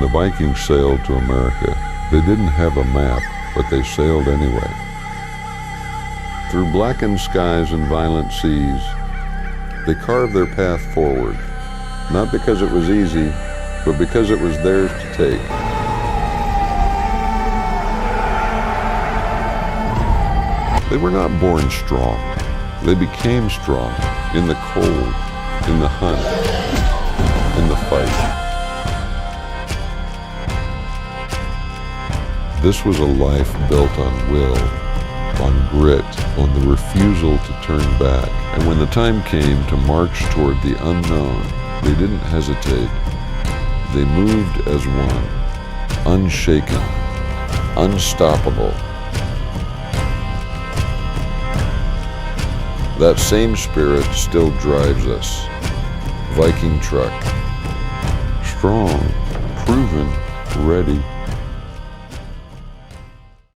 the Vikings sailed to America, they didn't have a map, but they sailed anyway. Through blackened skies and violent seas, they carved their path forward, not because it was easy, but because it was theirs to take. They were not born strong. They became strong in the cold, in the hunt, in the fight. This was a life built on will, on grit, on the refusal to turn back. And when the time came to march toward the unknown, they didn't hesitate. They moved as one, unshaken, unstoppable. That same spirit still drives us. Viking truck. Strong, proven, ready,